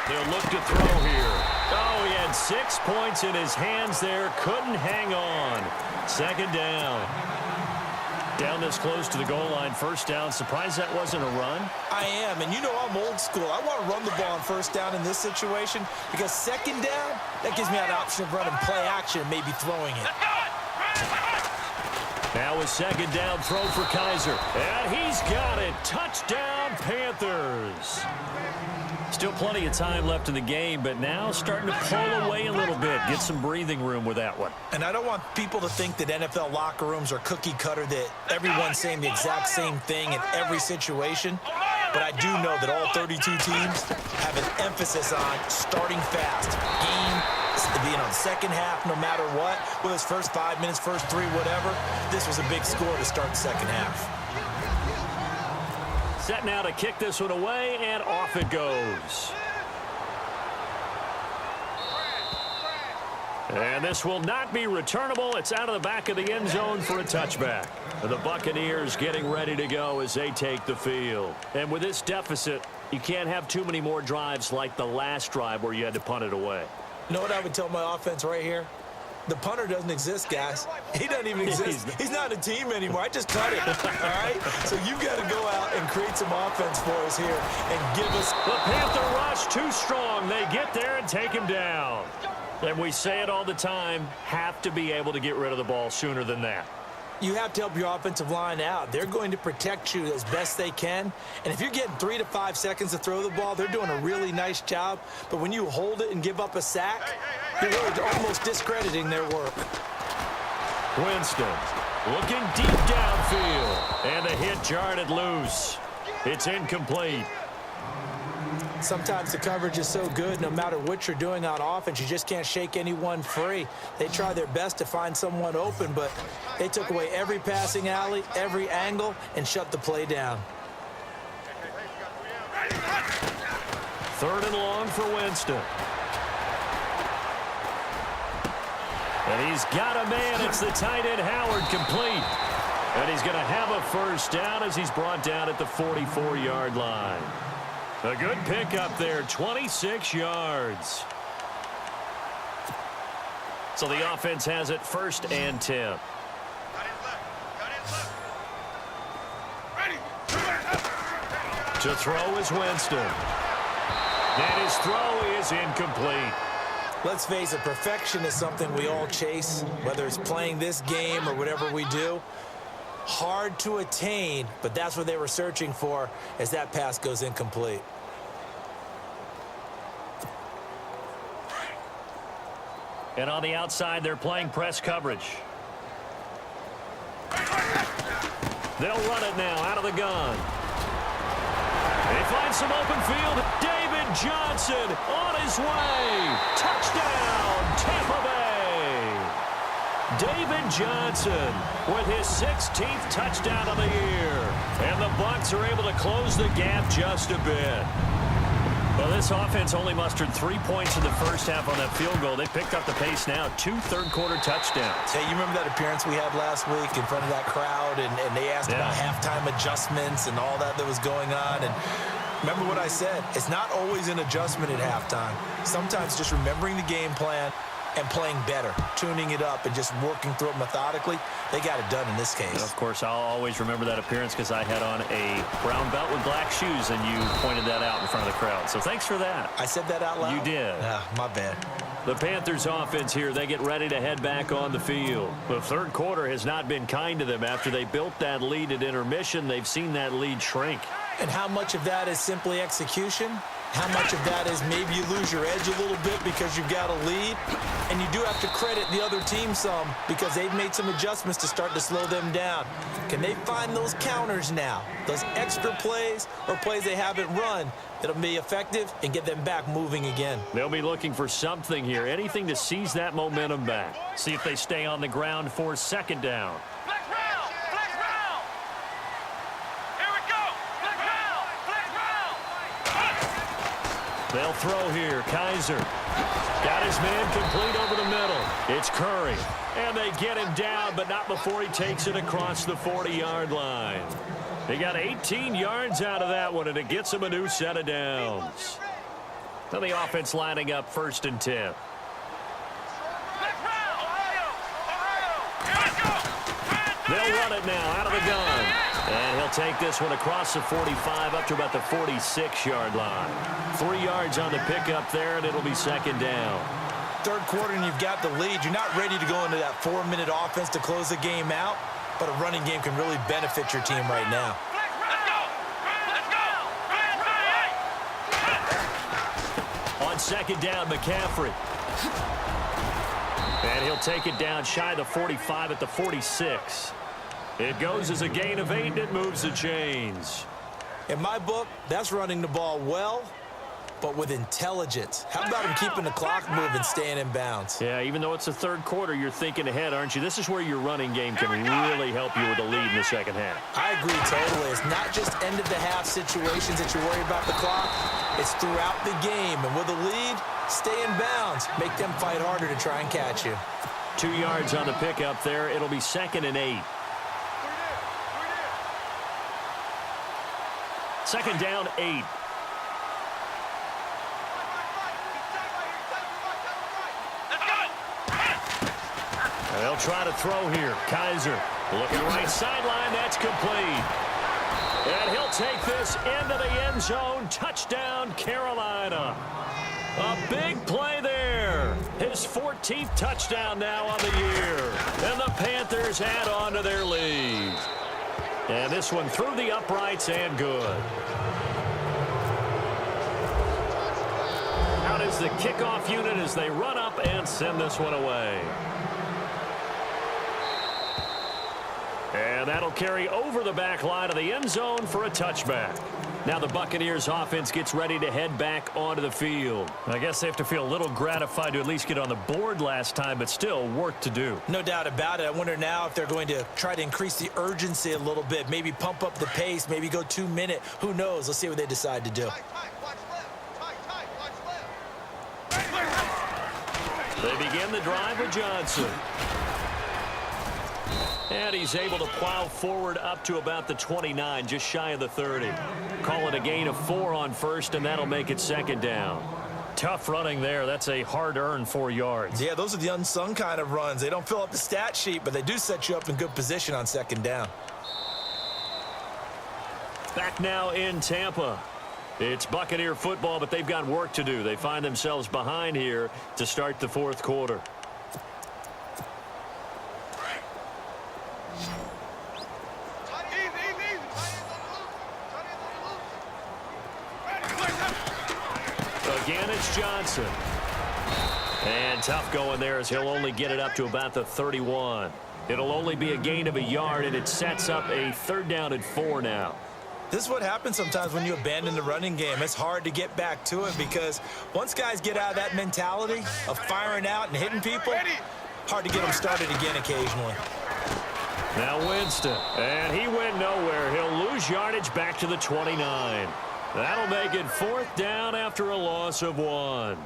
They'll look to throw here. Oh, he had 6 points in his hands there. Couldn't hang on. 2nd down. Down this close to the goal line. 1st down. Surprised that wasn't a run? I am, and you know I'm old school. I want to run the ball on 1st down in this situation because 2nd down, that gives me an option of running play action and maybe throwing it. Now a 2nd down throw for Kaiser. And he's got it. Touchdown, Panthers. Still plenty of time left in the game, but now starting to pull away a little bit. Get some breathing room with that one. And I don't want people to think that NFL locker rooms are cookie cutter, that everyone's saying the exact same thing in every situation. But I do know that all 32 teams have an emphasis on starting fast. Game being on the 2nd half, no matter what. Whether it's first 5 minutes, first 3, whatever. This was a big score to start the 2nd half. Set now to kick this one away, and off it goes. And this will not be returnable. It's out of the back of the end zone for a touchback. The Buccaneers getting ready to go as they take the field. And with this deficit, you can't have too many more drives like the last drive where you had to punt it away. You know what I would tell my offense right here? The punter doesn't exist, guys. He doesn't even exist. He's not a team anymore. I just cut it, all right? So you've got to go out and create some offense for us here and give us... The Panther rush too strong. They get there and take him down. And we say it all the time, have to be able to get rid of the ball sooner than that. You have to help your offensive line out. They're going to protect you as best they can. And if you're getting 3 to 5 seconds to throw the ball, they're doing a really nice job. But when you hold it and give up a sack, you're really almost discrediting their work. Winston looking deep downfield. And the hit jarred it loose. It's incomplete. Sometimes the coverage is so good, no matter what you're doing on offense, you just can't shake anyone free. They try their best to find someone open, but they took away every passing alley, every angle, and shut the play down. 3rd and long for Winston. And he's got a man. It's the tight end, Howard, complete. And he's going to have a 1st down as he's brought down at the 44-yard line. A good pickup there, 26 yards. So the offense has it 1st and 10. To throw is Winston. And his throw is incomplete. Let's face it, perfection is something we all chase, whether it's playing this game or whatever we do. Hard to attain, but that's what they were searching for as that pass goes incomplete. And on the outside, they're playing press coverage. They'll run it now out of the gun. They find some open field. David Johnson on his way. Touchdown, Tampa Bay. David Johnson with his 16th touchdown of the year. And the Bucs are able to close the gap just a bit. Well, this offense only mustered 3 points in the 1st half on that field goal. They picked up the pace now. 2 third-quarter touchdowns. Hey, you remember that appearance we had last week in front of that crowd, and they asked about halftime adjustments and all that was going on. And Remember what I said. It's not always an adjustment at halftime. Sometimes just remembering the game plan and playing better, tuning it up and just working through it methodically. They got it done in this case. And of course, I'll always remember that appearance because I had on a brown belt with black shoes, and you pointed that out in front of the crowd. So thanks for that. I said that out loud? You did. My bad. The Panthers offense here, they get ready to head back on the field. The third quarter has not been kind to them. After they built that lead at intermission, they've seen that lead shrink. And how much of that is simply execution? How much of that is maybe you lose your edge a little bit because you've got a lead? And you do have to credit the other team some because they've made some adjustments to start to slow them down. Can they find those counters now? Those extra plays or plays they haven't run that'll be effective and get them back moving again? They'll be looking for something here, anything to seize that momentum back. See if they stay on the ground for second down. Flex round! Flex round! Here we go! Flex round! Flex round! They'll throw here. Kaiser got his man complete over the middle. It's Curry. And they get him down, but not before he takes it across the 40-yard line. They got 18 yards out of that one, and it gets them a new set of downs. Now the offense lining up 1st and 10. Flex round! Ohio! Here we go! They'll run it now out of the gun. And he'll take this one across the 45 up to about the 46-yard line. 3 yards on the pickup there, and it'll be second down. Third quarter and you've got the lead. You're not ready to go into that 4-minute offense to close the game out, but a running game can really benefit your team right now. Let's go! Let's go! On second down, McCaffrey. And he'll take it down shy of the 45 at the 46. It goes as a gain of 8, and it moves the chains. In my book, that's running the ball well, but with intelligence. How about him keeping the clock moving, staying in bounds? Yeah, even though it's the third quarter, you're thinking ahead, aren't you? This is where your running game can really help you with a lead in the second half. I agree totally. It's not just end-of-the-half situations that you worry about the clock. It's throughout the game. And with a lead, stay in bounds. Make them fight harder to try and catch you. 2 yards on the pickup there. It'll be 2nd and 8. Second down, 8. They'll try to throw here. Kaiser looking right sideline. That's complete. And he'll take this into the end zone. Touchdown, Carolina. A big play there. His 14th touchdown now on the year. And the Panthers add on to their lead. And this one through the uprights and good. Out is the kickoff unit as they run up and send this one away. And that'll carry over the back line of the end zone for a touchback. Now the Buccaneers offense gets ready to head back onto the field. I guess they have to feel a little gratified to at least get on the board last time, but still work to do. No doubt about it. I wonder now if they're going to try to increase the urgency a little bit, maybe pump up the pace, maybe go 2 minute. Who knows? Let's see what they decide to do. They begin the drive with Johnson. And he's able to plow forward up to about the 29, just shy of the 30. Call it a gain of 4 on first, and that'll make it second down. Tough running there. That's a hard-earned 4 yards. Yeah, those are the unsung kind of runs. They don't fill up the stat sheet, but they do set you up in good position on second down. Back now in Tampa. It's Buccaneer football, but they've got work to do. They find themselves behind here to start the fourth quarter. Again, it's Johnson. And tough going there as he'll only get it up to about the 31. It'll only be a gain of a yard, and it sets up a 3rd down and 4 now. This is what happens sometimes when you abandon the running game. It's hard to get back to it because once guys get out of that mentality of firing out and hitting people, hard to get them started again occasionally. Now Winston, and he went nowhere. He'll lose yardage back to the 29. That'll make it 4th down after a loss of 1.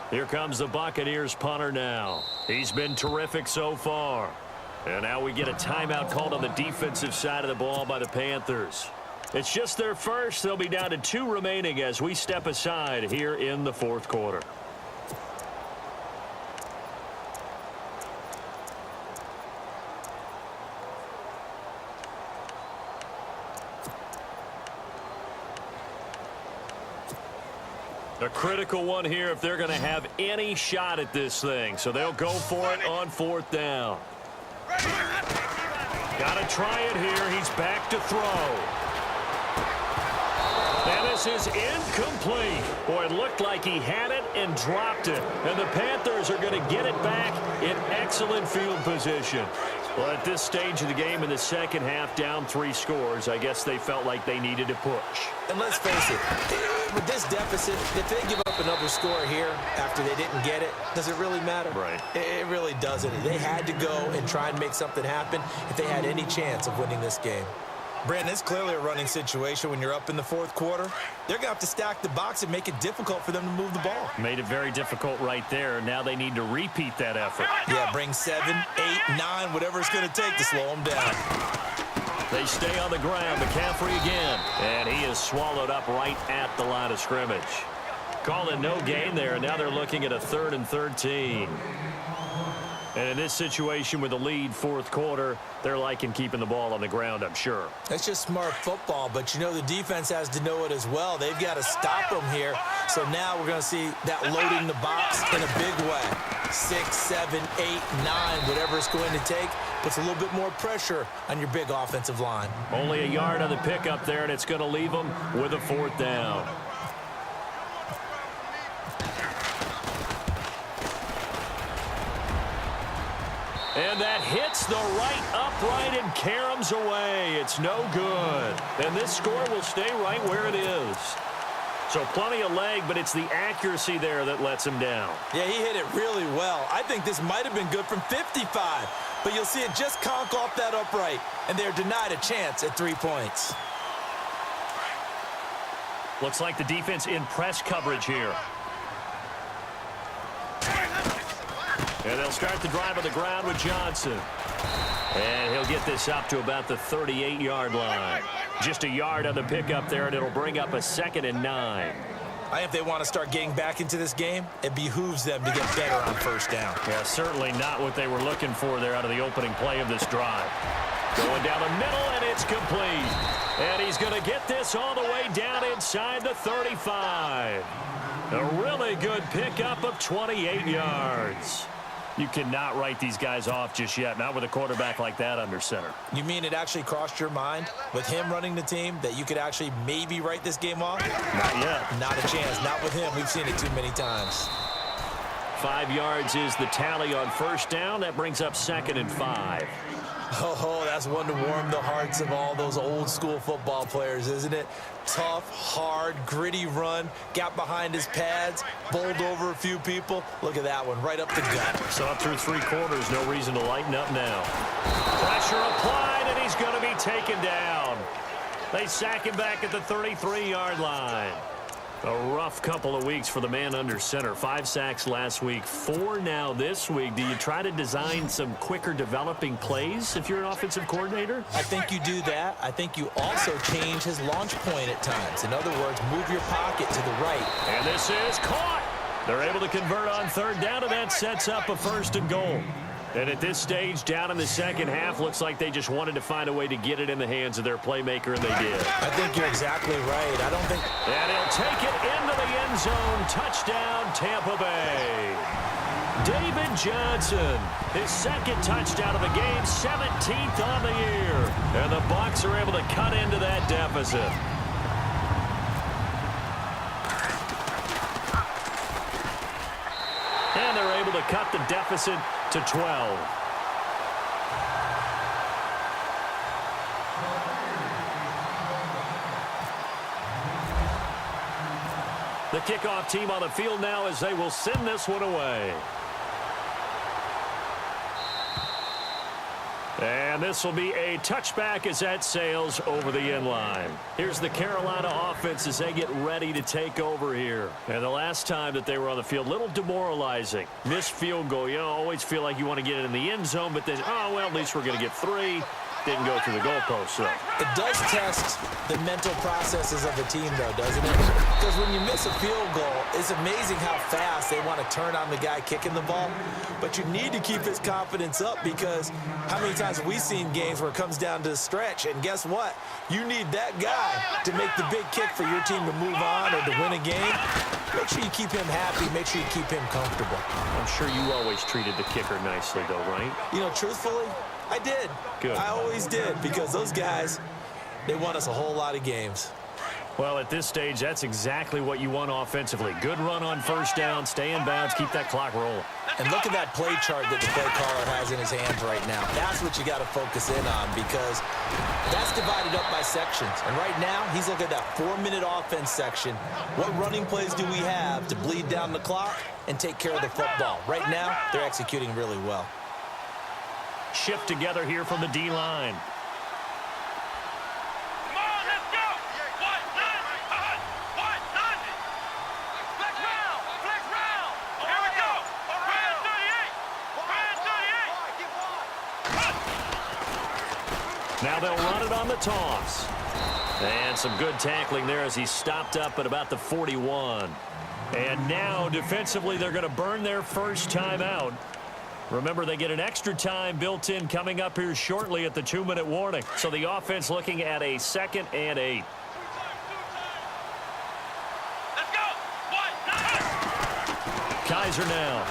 Here comes the Buccaneers punter now. He's been terrific so far. And now we get a timeout called on the defensive side of the ball by the Panthers. It's just their first. They'll be down to 2 remaining as we step aside here in the fourth quarter. A critical one here if they're going to have any shot at this thing. So they'll go for it on 4th down. Got to try it here. He's back to throw. And this is incomplete. Boy, it looked like he had it and dropped it. And the Panthers are going to get it back in excellent field position. Well, at this stage of the game in the second half, down 3 scores, I guess they felt like they needed to push. And let's face it, with this deficit, if they give up another score here after they didn't get it, does it really matter? Right. It really doesn't. They had to go and try and make something happen if they had any chance of winning this game. Brandon, it's clearly a running situation when you're up in the fourth quarter. They're going to have to stack the box and make it difficult for them to move the ball. Made it very difficult right there. Now they need to repeat that effort. Yeah, bring 7, 8, 9, whatever it's going to take to slow them down. They stay on the ground. McCaffrey again. And he is swallowed up right at the line of scrimmage. Call it no gain there. Now they're looking at a 3rd and 13. And in this situation with the lead fourth quarter, they're liking keeping the ball on the ground, I'm sure. That's just smart football, but you know the defense has to know it as well. They've got to stop them here. So now we're going to see that loading the box in a big way. 6, 7, 8, 9, whatever it's going to take, puts a little bit more pressure on your big offensive line. Only a yard on the pickup there, and it's going to leave them with a 4th down. And that hits the right upright and caroms away. It's no good. And this score will stay right where it is. So plenty of leg, but it's the accuracy there that lets him down. Yeah, he hit it really well. I think this might have been good from 55. But you'll see it just conk off that upright. And they're denied a chance at 3 points. Looks like the defense in press coverage here. And they'll start the drive on the ground with Johnson. And he'll get this up to about the 38-yard line. Just a yard on the pickup there, and it'll bring up a 2nd and 9. I think if they want to start getting back into this game, it behooves them to get better on 1st down. Yeah, certainly not what they were looking for there out of the opening play of this drive. Going down the middle, and it's complete. And he's going to get this all the way down inside the 35. A really good pickup of 28 yards. You cannot write these guys off just yet, not with a quarterback like that under center. You mean it actually crossed your mind with him running the team that you could actually maybe write this game off? Not yet. Not a chance. Not with him. We've seen it too many times. 5 yards is the tally on 1st down. That brings up 2nd and 5. Oh, that's one to warm the hearts of all those old school football players, isn't it? Tough, hard, gritty run, got behind his pads, bowled over a few people. Look at that one, right up the gut. So up through 3 quarters, no reason to lighten up now. Pressure applied, and he's going to be taken down. They sack him back at the 33-yard line. A rough couple of weeks for the man under center. 5 sacks last week, 4 now this week. Do you try to design some quicker developing plays if you're an offensive coordinator? I think you do that. I think you also change his launch point at times. In other words, move your pocket to the right. And this is caught. They're able to convert on 3rd down, and that sets up a 1st and goal. And at this stage, down in the second half, looks like they just wanted to find a way to get it in the hands of their playmaker, and they did. I think you're exactly right. I don't think... And he'll take it into the end zone. Touchdown, Tampa Bay. David Johnson, his 2nd touchdown of the game, 17th on the year. And the Bucs are able to cut into that deficit. And they're able to cut the deficit to 12. The kickoff team on the field now as they will send this one away. And And this will be a touchback as that sails over the inline. Here's the Carolina offense as they get ready to take over here. And the last time that they were on the field, a little demoralizing. Missed field goal. You always feel like you want to get it in the end zone, but then, oh, well, at least we're going to get 3. Didn't go through the goalpost, though. It does test the mental processes of a team, though, doesn't it? Because when you miss a field goal, it's amazing how fast they want to turn on the guy kicking the ball. But you need to keep his confidence up because how many times have we seen games where it comes down to the stretch? And guess what? You need that guy to make the big kick for your team to move on or to win a game. Make sure you keep him happy. Make sure you keep him comfortable. I'm sure you always treated the kicker nicely, though, right? You know, truthfully, I did. Good. I always did because those guys, they won us a whole lot of games. Well, at this stage, that's exactly what you want offensively. Good run on first down, stay in bounds, keep that clock rolling. And look at that play chart that the play caller has in his hands right now. That's what you got to focus in on because that's divided up by sections. And right now, he's looking at that 4-minute offense section. What running plays do we have to bleed down the clock and take care of the football? Right now, they're executing really well. Shift together here from the D-line. Come on, let's go! Flex round! Here we go! Brand 38! Now they'll run it on the toss. And some good tackling there as he stopped up at about the 41. And now, defensively, they're going to burn their first timeout. Remember, they get an extra time built in coming up here shortly at the 2-minute warning. So the offense looking at a 2nd and 8. Let's go! Kaiser now.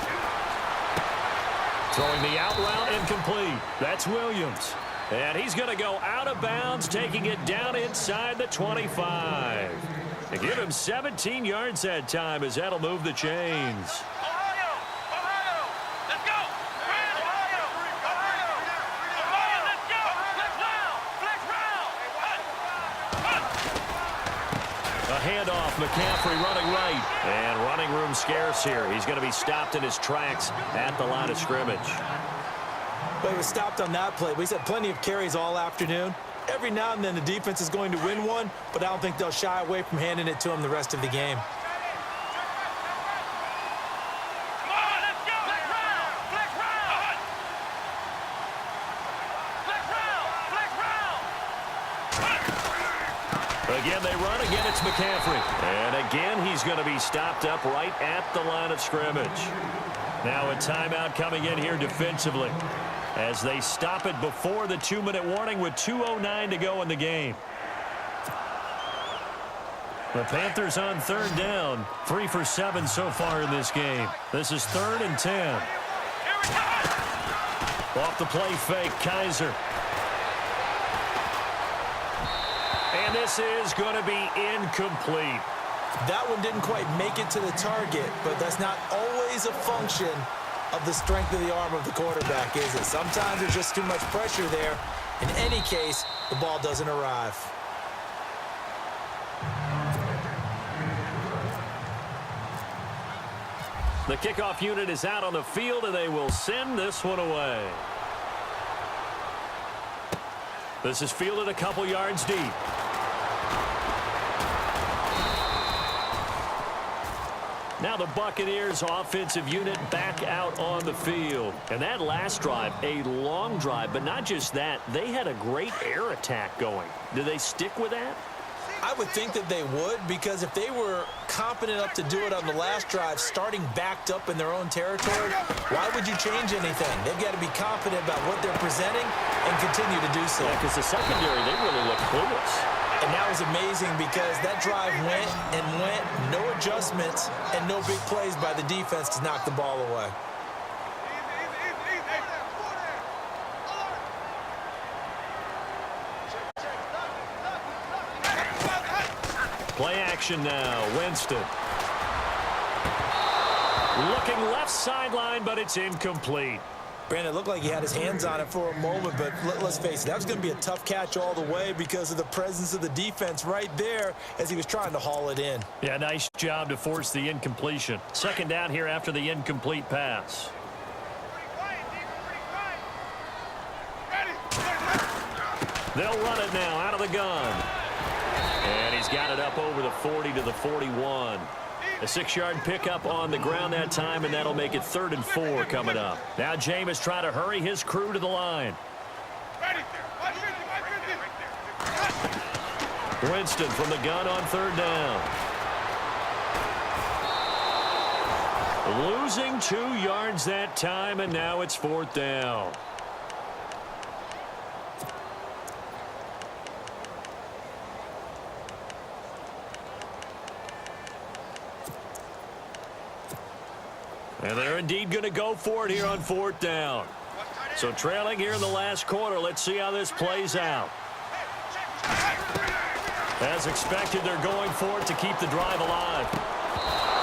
Throwing the out route incomplete. That's Williams. And he's going to go out of bounds, taking it down inside the 25. They give him 17 yards that time as that'll move the chains. Handoff, McCaffrey running right. And running room scarce here. He's going to be stopped in his tracks at the line of scrimmage. But he was stopped on that play. We said plenty of carries all afternoon. Every now and then the defense is going to win one, but I don't think they'll shy away from handing it to him the rest of the game. Again, they run. Again, it's McCaffrey. And again, he's going to be stopped up right at the line of scrimmage. Now a timeout coming in here defensively as they stop it before the 2-minute warning with 2:09 to go in the game. The Panthers on 3rd down. 3 for 7 so far in this game. This is 3rd and 10. Off the play fake, Kaiser. And this is going to be incomplete. That one didn't quite make it to the target, but that's not always a function of the strength of the arm of the quarterback, is it? Sometimes there's just too much pressure there. In any case, the ball doesn't arrive. The kickoff unit is out on the field, and they will send this one away. This is fielded a couple yards deep. Now the Buccaneers offensive unit back out on the field. And that last drive, a long drive, but not just that, they had a great air attack going. Do they stick with that? I would think that they would, because if they were competent enough to do it on the last drive, starting backed up in their own territory, why would you change anything? They've got to be confident about what they're presenting and continue to do so. Yeah, because the secondary, they really look clueless. And that was amazing because that drive went and went, no adjustments, and no big plays by the defense to knock the ball away. Play action now. Winston. Looking left sideline, but it's incomplete. Brandon, it looked like he had his hands on it for a moment, but let's face it, that was going to be a tough catch all the way because of the presence of the defense right there as he was trying to haul it in. Yeah, nice job to force the incompletion. 2nd down here after the incomplete pass. Ready? They'll run it now out of the gun. And he's got it up over the 40 to the 41. A 6-yard pickup on the ground that time, and that'll make it 3rd and 4 coming up. Now Jameis trying to hurry his crew to the line. Winston from the gun on 3rd down. Losing 2 yards that time, and now it's 4th down. And they're indeed going to go for it here on 4th down. So trailing here in the last quarter. Let's see how this plays out. As expected, they're going for it to keep the drive alive.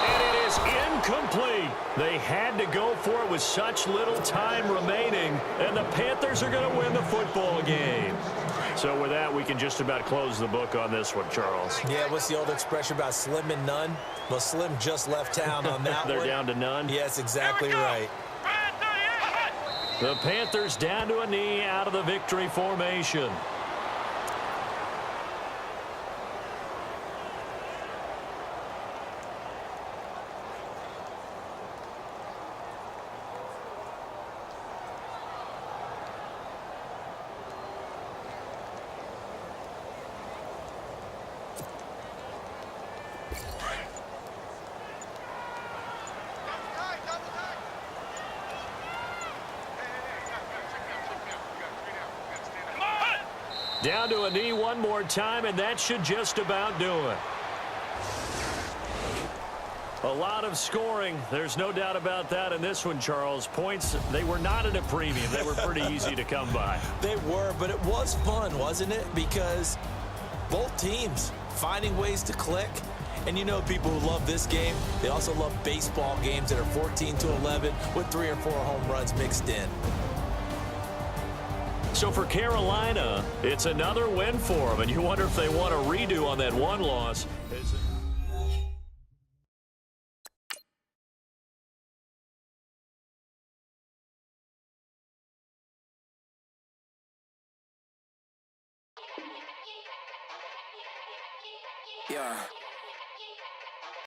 And it is incomplete. They had to go for it with such little time remaining, and the Panthers are going to win the football game. So with that, we can just about close the book on this one, Charles. Yeah, what's the old expression about slim and none? Well, Slim just left town on that They're one. down to none? Yes, exactly right. The Panthers down to a knee out of the victory formation. Down to a knee one more time, and that should just about do it. A lot of scoring. There's no doubt about that in this one, Charles. Points, they were not at a premium. They were pretty easy to come by. They were, but it was fun, wasn't it? Because both teams finding ways to click. And you know people who love this game, they also love baseball games that are 14-11 with 3 or 4 home runs mixed in. So for Carolina, it's another win for them, and you wonder if they want a redo on that one loss. Yeah.